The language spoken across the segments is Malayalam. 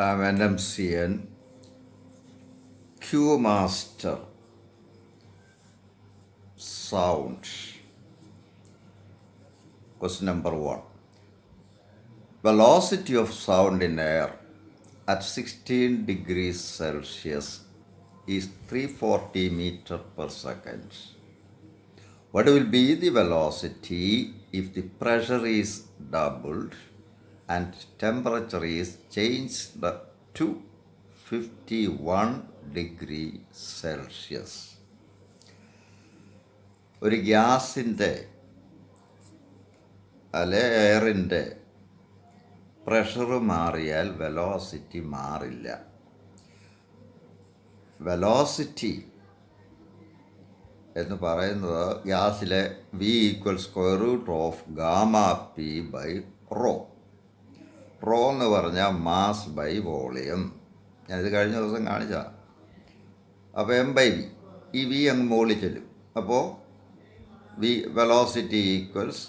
I'm Ennemcien, Q-Master.Sound. Question number 1. Velocity of sound in air at 16 degrees Celsius is 340 meters per second. What will be the velocity if the pressure is doubled and temperature is changed to 51 degree Celsius? ഒരു ഗ്യാസിൻ്റെ അല്ലെ എയറിൻ്റെ പ്രഷർ മാറിയാൽ വെലോസിറ്റി മാറില്ല. വെലോസിറ്റി എന്ന് പറയുന്നത് ഗ്യാസിലെ V = (√γp/ρ). റോ എന്ന് പറഞ്ഞാൽ മാസ് ബൈ വോളിയം. ഞാനിത് കഴിഞ്ഞ ദിവസം കാണിച്ചതാണ്. അപ്പോൾ M/V, ഈ V അങ്ങ് മുകളിൽ ചെല്ലും. അപ്പോൾ velocity equals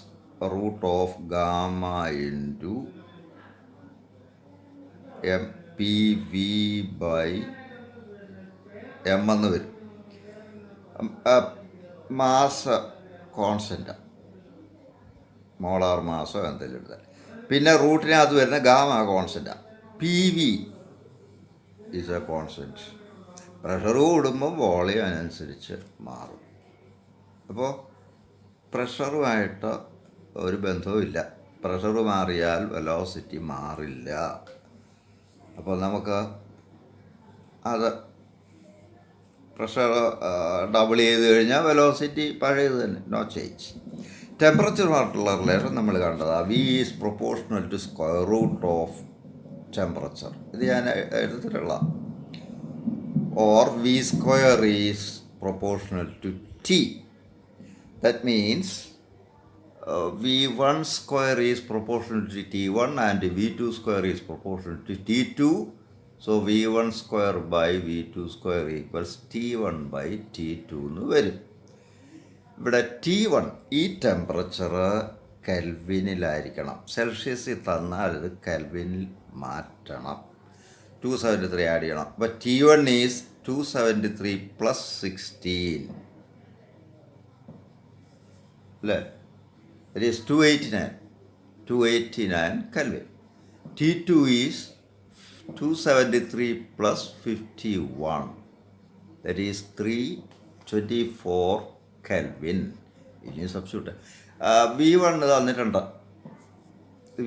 √γ into MPV/M എന്ന് വരും. മാസ് കോൺസ്റ്റൻ്റ്, മോളാർ മാസോ എന്തെങ്കിലും എടുത്താൽ. പിന്നെ റൂട്ടിനകത്ത് വരുന്ന ഗാമ കോൺസ്റ്റൻ്റാണ്. PV is a constant. Pressure കൂടുമ്പോൾ വോളിയം അനുസരിച്ച് മാറും. അപ്പോൾ പ്രഷറുമായിട്ട് ഒരു ബന്ധവുമില്ല. പ്രഷർ മാറിയാൽ വെലോസിറ്റി മാറില്ല. അപ്പോൾ നമുക്ക് അത് പ്രഷർ ഡബിൾ ചെയ്ത് കഴിഞ്ഞാൽ വെലോസിറ്റി പഴയത് തന്നെ, നോ ചേഞ്ച്. ടെമ്പറേച്ചറുമായിട്ടുള്ള റിലേഷൻ നമ്മൾ കണ്ടതാണ്. V is proportional to √, temperature. ഇത് ഞാൻ എടുത്തിട്ടുള്ള. Or V² is proportional to T. That means V1² is proportional to T1 and V2² is proportional to T2. So V1²/V2² equals T1/T2 എന്ന് വരും. ഇവിടെ T1 ഈ ടെമ്പറേച്ചർ കെൽവിനിലായിരിക്കണം. സെൽഷ്യസിൽ തന്നാൽ ഇത് കെൽവിനിൽ മാറ്റണം. 273 ആഡ് ചെയ്യണം. അപ്പോൾ T1 ഈസ് 273 + 16. അല്ലേ? That is 289 Kelvin. T2 is 273 + 51. That is 324 Kelvin. ഇനി സബ്സ്റ്റിറ്റ്യൂട്ട്. V1 തന്നിട്ടുണ്ട്.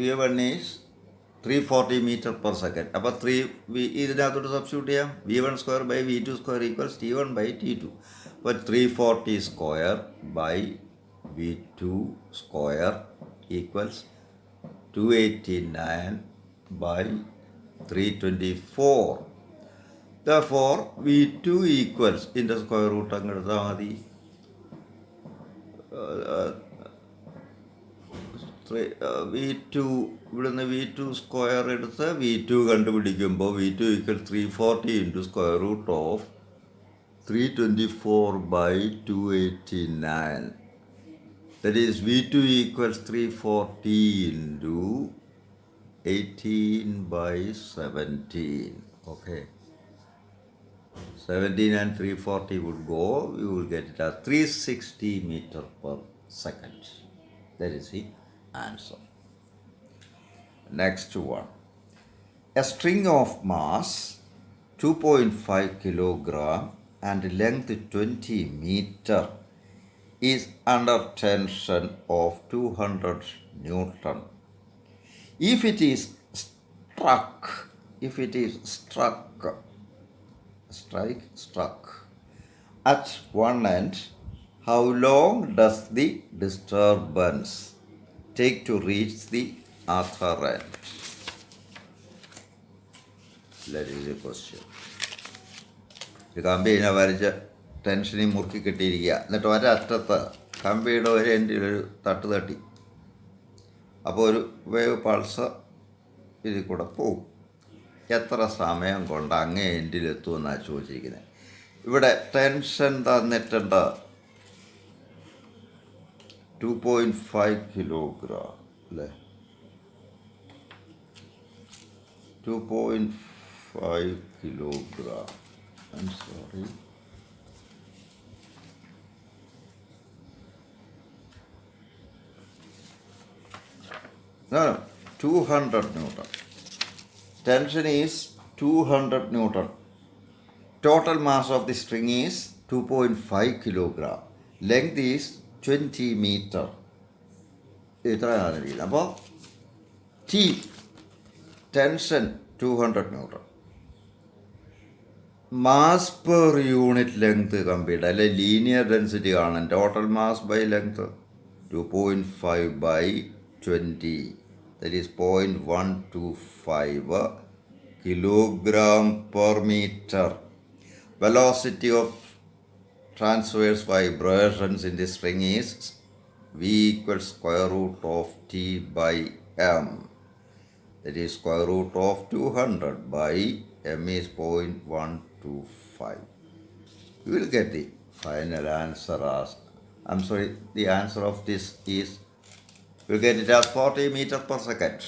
V1 is 340 meters per second. അപ്പോൾ ഇതിനകത്തോട്ട് സബ്സ്റ്റിറ്റ്യൂട്ട് ചെയ്യാം. V1²/V2² equals T1/T2. അപ്പോൾ 340² equals 289/324. Therefore V2 equals ഇതിൻ്റെ സ്ക്വയർ റൂട്ട് അങ്ങ് എടുത്താൽ മതി. V2 ഇവിടുന്ന് V2² എടുത്ത് V2 കണ്ടുപിടിക്കുമ്പോൾ V2 equals 340 into √, 324/289. That is V2 equals 340 into 18/17. Okay. 17 and 340 would go. You will get it as 360 meters per second. That is the answer. Next one. A string of mass 2.5 kilogram and length 20 meter is under tension of 200 Newton. If it is struck at one end, how long does the disturbance take to reach the other end? That is a question. കമ്പിനെ വരച്ച് ടെൻഷനിൽ മുറുക്കി കെട്ടിയിരിക്കുക. എന്നിട്ട് ഒരറ്റത്ത് കമ്പിയുടെ ഒരു എൻഡിലൊരു തട്ട് തട്ടി. അപ്പോൾ ഒരു വേവ് പൾസ് ഇതിൽ കൂടെ പോവും. എത്ര സമയം കൊണ്ട് അങ്ങേ എൻഡിലെത്തുമെന്നാണ് ചോദിച്ചിരിക്കുന്നത്. ഇവിടെ ടെൻഷൻ തന്നിട്ടുണ്ട് 2.5 കിലോഗ്രാം അല്ലേ? 2.5 5 kilogram. I'm sorry. No, 200 Newton. Tension is 200 Newton. Total mass of the string is 2.5 kilogram. Length is 20 meter. ഇത്രയാണ് രീതിയിൽ. അപ്പോൾ T, tension 200 Newton. Mass per unit length computer അല്ലെ ലീനിയർ ഡെൻസിറ്റി കാണാൻ total mass by length 2.5 by 20, that is 0.125 kilogram per meter. Velocity of transverse vibrations in the string is V equals square root of T by M. That is square root of 200 by M is 0.125. You will get the final answer as, the answer of this is, you get it as 40 meter per second.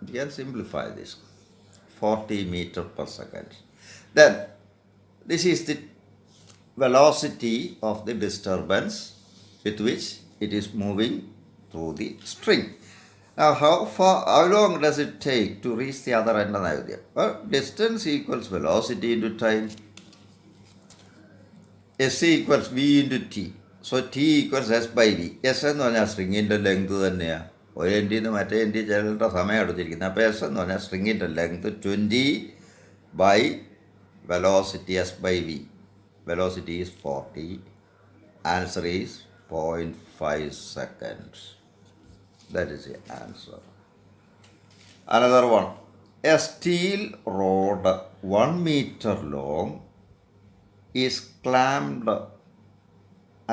You can simplify this. 40 meter per second. Then, this is the velocity of the disturbance with which it is moving through the string. Now, how long does it take to reach the other end of the idea? Well, distance equals velocity into time. S equals V into T. So, T equals S by V. S എന്ന് പറഞ്ഞാൽ സ്ട്രിങ്ങിൻ്റെ ലെങ്ത് തന്നെയാണ്. ഒരു എൻഡിൽ നിന്ന് മറ്റേ എൻഡിൽ ചിലരുടെ സമയം എടുത്തിരിക്കുന്നത്. അപ്പോൾ S എന്ന് പറഞ്ഞാൽ സ്ട്രിങ്ങിൻ്റെ length 20 by velocity S by V. Velocity is 40. Answer is 0.5 seconds. That is the answer. Another one. A steel rod 1 meter long is clamped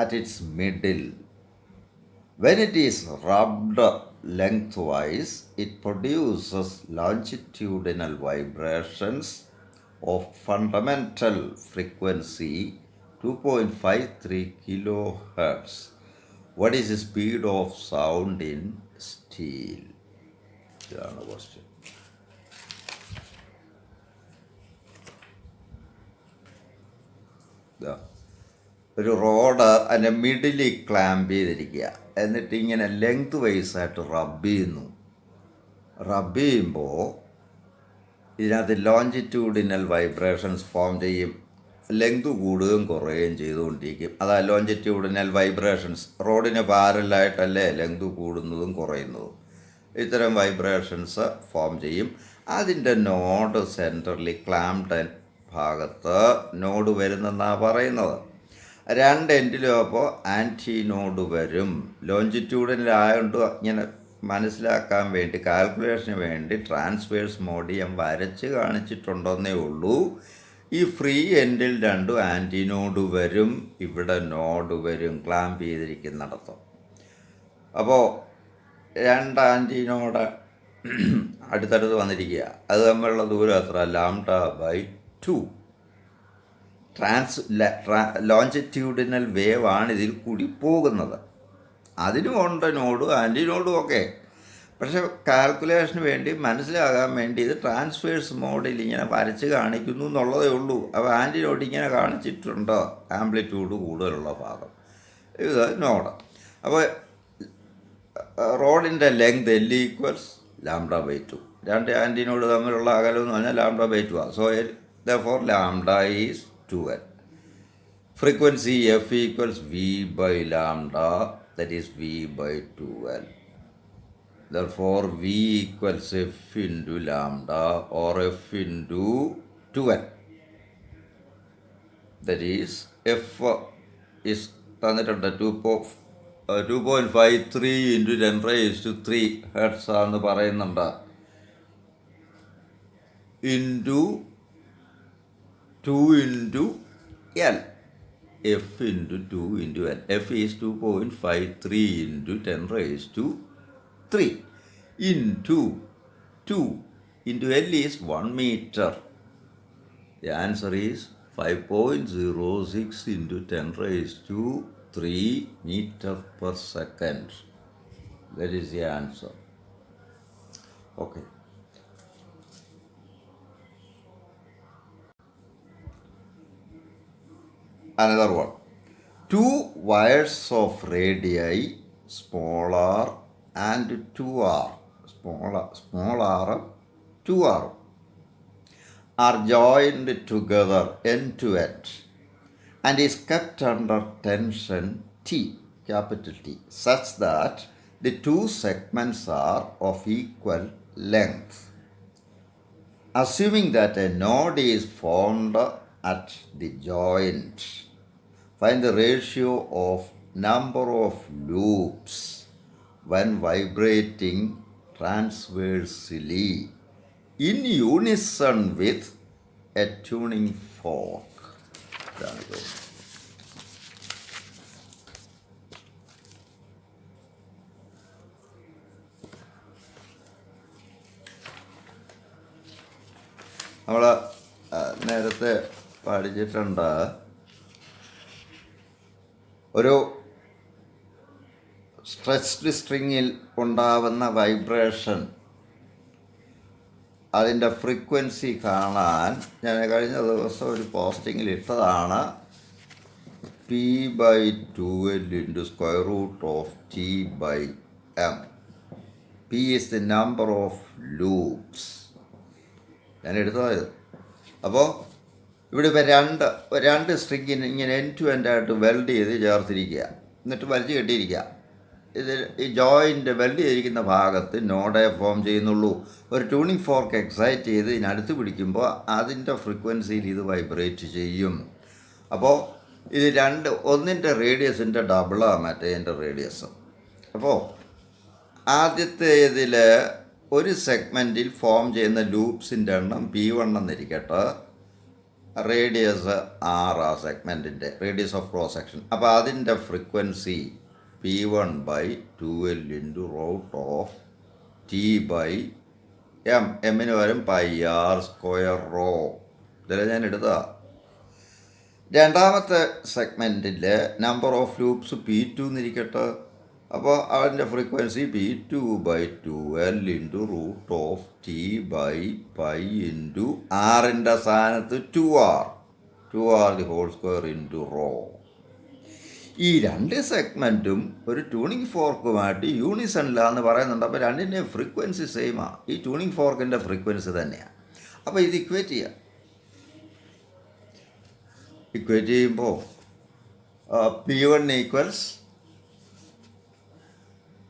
at its middle. When it is rubbed lengthwise, it produces longitudinal vibrations of fundamental frequency 2.53 kilohertz. What is the speed of sound in steel? That's the question. ഒരു റോഡ് അതിൻ്റെ മിഡിലിൽ ക്ലാമ്പ് ചെയ്തിരിക്കുക, എന്നിട്ട് ഇങ്ങനെ ലെങ്ത് വൈസായിട്ട് റബ്ബ് ചെയ്യുമ്പോൾ ഇതിനകത്ത് ലോഞ്ചിറ്റ്യൂഡിനൽ വൈബ്രേഷൻസ് ഫോം ചെയ്യും. ലെങ്ത് കൂടുകയും കുറയുകയും ചെയ്തുകൊണ്ടിരിക്കും. അതാ ലോഞ്ചിറ്റ്യൂഡിനൽ വൈബ്രേഷൻസ്. റോഡിന് പാരലായിട്ടല്ലേ ലെങ്ത് കൂടുന്നതും കുറയുന്നതും. ഇത്തരം വൈബ്രേഷൻസ് ഫോം ചെയ്യും. അതിൻ്റെ നോഡ് സെൻറ്ററിൽ ക്ലാംപ്ടൺ ഭാഗത്ത് നോഡ് വരുന്നെന്നാണ് പറയുന്നത്. രണ്ട് എൻഡിലും അപ്പോൾ ആൻറ്റി നോഡ് വരും. ലോഞ്ചിറ്റ്യൂഡിലായതുകൊണ്ട് ഇങ്ങനെ മനസ്സിലാക്കാൻ വേണ്ടി, കാൽക്കുലേഷന് വേണ്ടി ട്രാൻസ്വേഴ്സ് മോഡ് ഞാൻ വരച്ച് കാണിച്ചിട്ടുണ്ടെന്നേ ഉള്ളൂ. ഈ ഫ്രീ എൻഡിൽ രണ്ടും ആൻറ്റി നോഡ് വരും, ഇവിടെ നോഡ് വരും ക്ലാമ്പ് ചെയ്തിരിക്കുന്നിടത്ത്. അപ്പോൾ രണ്ട് ആൻറ്റി നോഡ് അടുത്തടുത്ത് വന്നിരിക്കുക. അത് തമ്മിലുള്ള ദൂരം എത്ര? λ/2. ലോഞ്ചിറ്റ്യൂഡിനൽ വേവ് ആണ് ഇതിൽ കൂടി പോകുന്നത്. അതിനുമുണ്ട് നോഡും ആൻറ്റി നോഡും ഒക്കെ. പക്ഷെ കാൽക്കുലേഷന് വേണ്ടി മനസ്സിലാകാൻ വേണ്ടി ഇത് ട്രാൻസ്വേഴ്സ് മോഡിൽ ഇങ്ങനെ വരച്ച് കാണിക്കുന്നു എന്നുള്ളതേ ഉള്ളൂ. അപ്പോൾ ആൻറ്റി നോഡ് ഇങ്ങനെ കാണിച്ചിട്ടുണ്ട്, ആംപ്ലിറ്റ്യൂഡ് കൂടുതലുള്ള ഭാഗം. ഇത് നോഡ്. അപ്പോൾ റോഡിൻ്റെ ലെങ്ത് L ഈക്വൽസ് λ/2. രണ്ട് ആൻറ്റി നോഡ് തമ്മിലുള്ള അകലം എന്ന് പറഞ്ഞാൽ λ/2 ആണ്. So therefore λ is 2L. Frequency F equals V/λ, that is V/2L. Therefore V equals F into λ or F into 2L. That is F is തന്നിട്ടുണ്ട് 2.53 into 10⁻³ ഹെർട്സ് ആണെന്ന് പറയുന്നുണ്ട്. Into 2 into L. F into 2 into L. F is 2.53 into 10⁻³ into 2 into L is 1 meter. The answer is 5.06 into 10⁻³ meter per second. That is the answer. Okay. Another one. 2 wires of radii small r and 2r, small r, 2r are joined together end to end and is kept under tension T, capital T, such that the 2 segments are of equal length. Assuming that a node is formed at the joint, find the ratio of number of loops when vibrating transversely in unison with a tuning fork. നമ്മൾ നേരത്തെ പഠിച്ചിട്ടുണ്ട് ഒരു സ്ട്രെച്ച്ഡ് സ്ട്രിങ്ങിൽ ഉണ്ടാവുന്ന വൈബ്രേഷൻ, അതിൻ്റെ ഫ്രീക്വൻസി കാണാൻ ഞാൻ കഴിഞ്ഞ ദിവസം ഒരു പോസ്റ്റിങ്ങിൽ ഇട്ടതാണ്. P/2L/√T/m. P is the number of loops. ഞാൻ എടുത്തതായത്. അപ്പോൾ ഇവിടെ ഇപ്പോൾ രണ്ട് സ്ട്രിങ്ങിന് ഇങ്ങനെ എൻഡ് ടു എൻഡായിട്ട് വെൽഡ് ചെയ്ത് ചേർത്തിരിക്കുക, എന്നിട്ട് വലിച്ചു കെട്ടിയിരിക്കുക. ഇത് ഈ ജോയിൻ്റ് വെൽഡ് ചെയ്തിരിക്കുന്ന ഭാഗത്ത് നോഡേ ഫോം ചെയ്യുന്നുള്ളൂ. ഒരു ട്യൂണിംഗ് ഫോർക്ക് എക്സൈറ്റ് ചെയ്ത് ഇതിനടുത്ത് പിടിക്കുമ്പോൾ അതിൻ്റെ ഫ്രീക്വൻസിയിൽ ഇത് വൈബ്രേറ്റ് ചെയ്യും. അപ്പോൾ ഇത് ഒന്നിൻ്റെ റേഡിയസിൻ്റെ ഡബിളാണ് മറ്റേതിൻ്റെ റേഡിയസ്. അപ്പോൾ ആദ്യത്തെ ഇതിൽ ഒരു സെഗ്മെൻറ്റിൽ ഫോം ചെയ്യുന്ന ലൂപ്സിൻ്റെ എണ്ണം P1 എന്നിരിക്കട്ടെ, റേഡിയസ് R ആ സെഗ്മെൻറ്റിൻ്റെ റേഡിയസ് ഓഫ് ക്രോസ് സെക്ഷൻ. അപ്പോൾ അതിൻ്റെ ഫ്രീക്വൻസി P1/2L/T/m. എമ്മിന് വരും πr²ρ. ഇതെല്ലാം ഞാൻ എടുത്തതാണ്. രണ്ടാമത്തെ സെഗ്മെൻറ്റിൽ നമ്പർ ഓഫ് ലൂപ്സ് P2 എന്നിരിക്കട്ടെ. അപ്പോൾ അതിൻ്റെ ഫ്രീക്വൻസി P2/2L/T/π*r സ്ഥാനത്ത് 2r²ρ. ഈ രണ്ട് സെഗ്മെൻറ്റും ഒരു ട്യൂണിംഗ് ഫോർക്കുമായിട്ട് യൂണിസണിലാന്ന് പറയുന്നുണ്ട്. അപ്പോൾ രണ്ടിൻ്റെയും ഫ്രീക്വൻസി സെയിമാണ്. ഈ ട്യൂണിംഗ് ഫോർക്കിൻ്റെ ഫ്രീക്വൻസി തന്നെയാണ്. അപ്പോൾ ഇത് ഇക്വേറ്റ് ചെയ്യുമ്പോൾ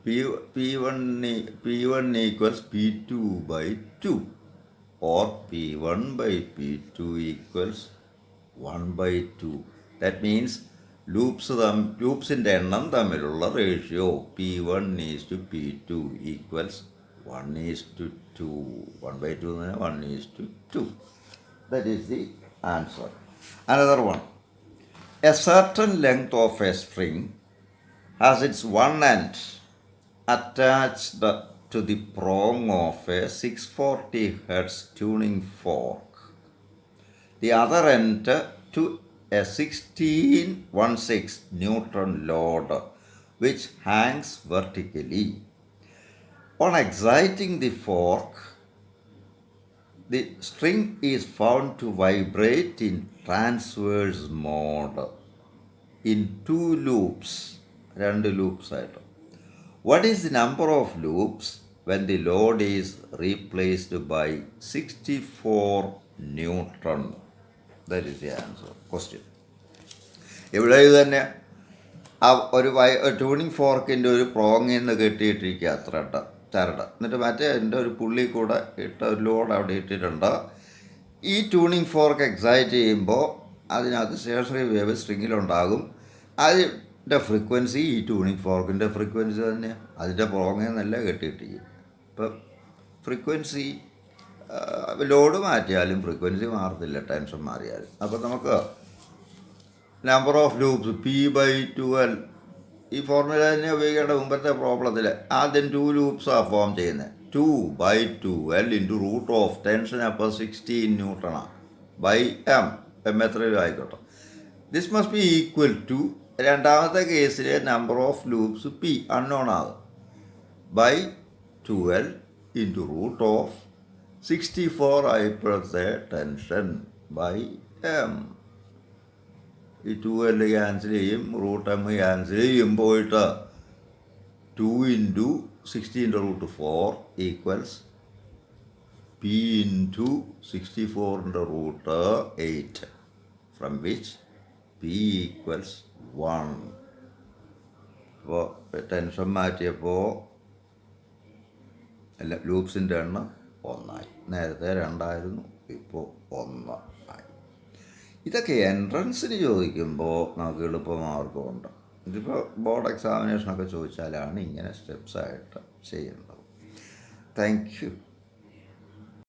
P1 equals P2/2 or P1/P2 equals 1/2. That means ലൂപ്സിൻ്റെ എണ്ണം തമ്മിലുള്ള റേഷ്യോ P1:P2 equals 1:2. 1/2 എന്ന് പറഞ്ഞാൽ 1:2. That is the answer. Another one. A certain length of a string has its one end attached to the prong of a 640 Hz tuning fork, the other end to a 1616 Newton load which hangs vertically. On exciting the fork, the string is found to vibrate in transverse mode in 2 loops. What is the number of loops when the load is replaced by 64 Newton? That is the answer. Question. ഇവിടെ ഇത് തന്നെ ഒരു ട്യൂണിംഗ് ഫോർക്കിൻ്റെ ഒരു പ്രോങ്ങിൽ നിന്ന് കെട്ടിയിട്ടിരിക്കുക ചരട്, എന്നിട്ട് മറ്റേ എൻ്റെ ഒരു പുള്ളി കൂടെ ഇട്ട ഒരു ലോഡ് അവിടെ ഇട്ടിട്ടുണ്ട്. ഈ ട്യൂണിംഗ് ഫോർക്ക് എക്സൈറ്റ് ചെയ്യുമ്പോൾ അതിനകത്ത് സ്റ്റേഷനറി വേവ് സ്ട്രിങ്ങിലുണ്ടാകും. അതിൻ്റെ ഫ്രീക്വൻസി ഈ ട്യൂണിംഗ് ഫോർക്കിൻ്റെ ഫ്രീക്വൻസി തന്നെയാണ്. അതിൻ്റെ പ്രോങ്ങിൽ നിന്നല്ല കെട്ടിയിട്ടിരിക്കും. ഇപ്പം ഫ്രീക്വൻസി ലോഡ് മാറ്റിയാലും ഫ്രീക്വൻസി മാറത്തില്ല, ടെൻഷൻ മാറിയാലും. അപ്പോൾ നമുക്ക് നമ്പർ ഓഫ് ലൂപ്സ് P/2L ഈ ഫോർമുല തന്നെ ഉപയോഗിക്കേണ്ട. മുമ്പത്തെ പ്രോബ്ലത്തിൽ ആദ്യം 2 ലൂപ്സാണ് ഫോം ചെയ്യുന്നത്. 2/2L ടെൻഷൻ അപ്പോൾ 16 ന്യൂട്ടണാണ് m എത്രയും ആയിക്കോട്ടെ. This must be equal to രണ്ടാമത്തെ കേസിൽ number of loops P unknown ആകും /2L √of 64 ആയപ്പോഴത്തെ ടെൻഷൻ m. ഈ 2L ക്യാൻസൽ ചെയ്യും, √m ക്യാൻസൽ ചെയ്യും, പോയിട്ട് 2 × 16√4 equals p × 64√8, from which p equals 1. അപ്പോൾ ടെൻഷൻ മാറ്റിയപ്പോൾ അല്ല, ലൂപ്സിൻ്റെ എണ്ണം 1 ആയി. നേരത്തെ 2 ആയിരുന്നു, ഇപ്പോൾ 1 ആയി. ഇതൊക്കെ എൻട്രൻസിന് ചോദിക്കുമ്പോൾ നമുക്ക് എളുപ്പമാർഗമുണ്ട്. ഇതിപ്പോൾ ബോർഡ് എക്സാമിനേഷനൊക്കെ ചോദിച്ചാലാണ് ഇങ്ങനെ സ്റ്റെപ്സായിട്ട് ചെയ്യേണ്ടത്. Thank you.